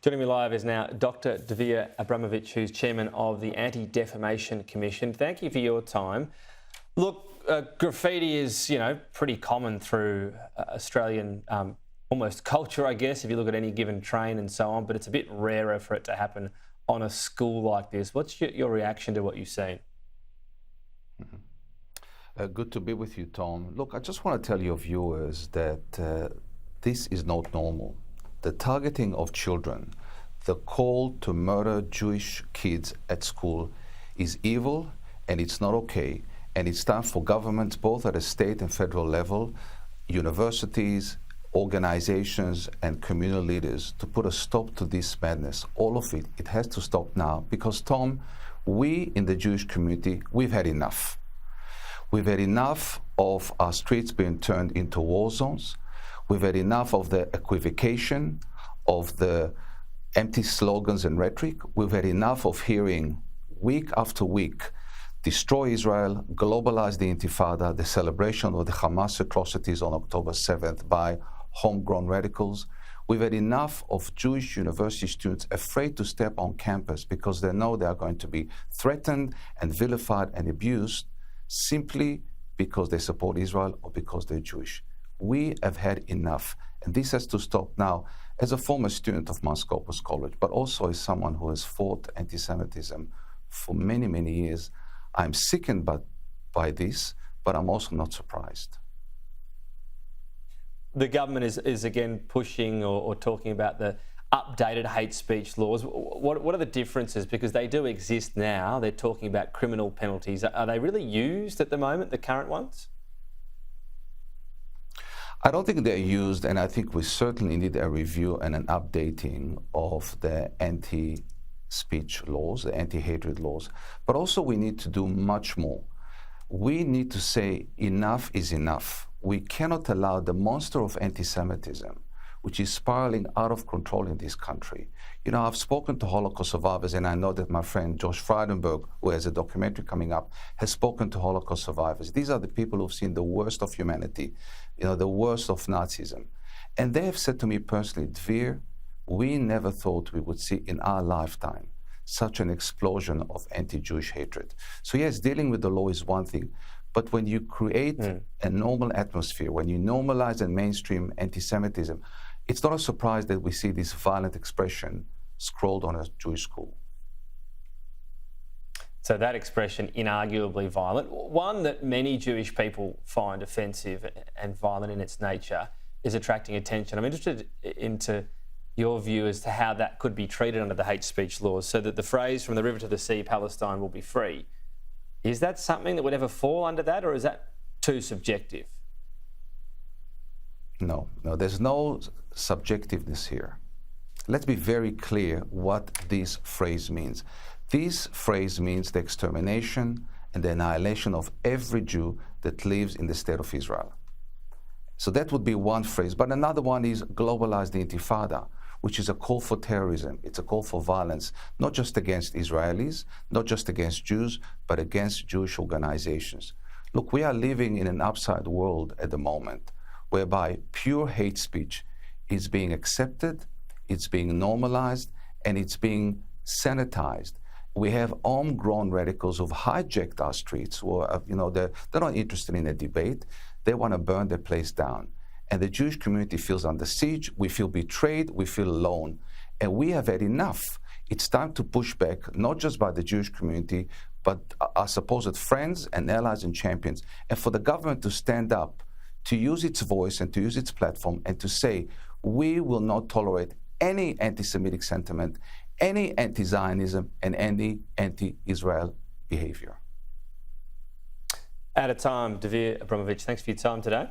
Joining me live is now Dr. Dvir Abramovich, who's chairman of the Anti-Defamation Commission. Thank you for your time. Look, graffiti is, pretty common through Australian almost culture, I guess, if you look at any given train and so on, but it's a bit rarer for it to happen on a school like this. What's your reaction to what you've seen? Good to be with you, Tom. Look, I just want to tell your viewers that this is not normal. The targeting of children, the call to murder Jewish kids at school is evil and it's not okay. And it's time for governments, both at a state and federal level, universities, organizations and communal leaders to put a stop to this madness. All of it. It has to stop now because, Tom, we in the Jewish community, we've had enough. We've had enough of our streets being turned into war zones. We've had enough of the equivocation, of the empty slogans and rhetoric. We've had enough of hearing week after week, destroy Israel, globalize the Intifada, the celebration of the Hamas atrocities on October 7th by homegrown radicals. We've had enough of Jewish university students afraid to step on campus because they know they are going to be threatened and vilified and abused simply because they support Israel or because they're Jewish. We have had enough, and this has to stop now. As a former student of Mount Scopus College, but also as someone who has fought anti-Semitism for many, many years, I'm sickened by this, but I'm also not surprised. The government is again pushing or talking about the updated hate speech laws. What are the differences? Because they do exist now. They're talking about criminal penalties. Are they really used at the moment, the current ones? I don't think they're used, and I think we certainly need a review and an updating of the anti-speech laws, the anti-hatred laws. But also we need to do much more. We need to say enough is enough. We cannot allow the monster of anti-Semitism, which is spiraling out of control in this country. I've spoken to Holocaust survivors, and I know that my friend Josh Frydenberg, who has a documentary coming up, has spoken to Holocaust survivors. These are the people who've seen the worst of humanity, the worst of Nazism. And they have said to me personally, Dvir, we never thought we would see in our lifetime such an explosion of anti-Jewish hatred. So yes, dealing with the law is one thing, but when you create a normal atmosphere, when you normalize and mainstream anti-Semitism, it's not a surprise that we see this violent expression scrolled on a Jewish school. So that expression, inarguably violent, one that many Jewish people find offensive and violent in its nature, is attracting attention. I'm interested into your view as to how that could be treated under the hate speech laws, so that the phrase "from the river to the sea, Palestine will be free." Is that something that would ever fall under that, or is that too subjective? No, there's no subjectiveness here. Let's be very clear what this phrase means. This phrase means the extermination and the annihilation of every Jew that lives in the state of Israel. So that would be one phrase. But another one is globalize the Intifada, which is a call for terrorism. It's a call for violence, not just against Israelis, not just against Jews, but against Jewish organizations. Look, we are living in an upside world at the moment, whereby pure hate speech is being accepted, it's being normalized, and it's being sanitized. We have homegrown radicals who've hijacked our streets, who are, they're not interested in a debate. They want to burn their place down. And the Jewish community feels under siege, we feel betrayed, we feel alone. And we have had enough. It's time to push back, not just by the Jewish community, but our supposed friends and allies and champions. And for the government to stand up, to use its voice and to use its platform and to say, we will not tolerate any anti-Semitic sentiment, any anti-Zionism, and any anti-Israel behavior. Out of time, Dvir Abramovich, thanks for your time today.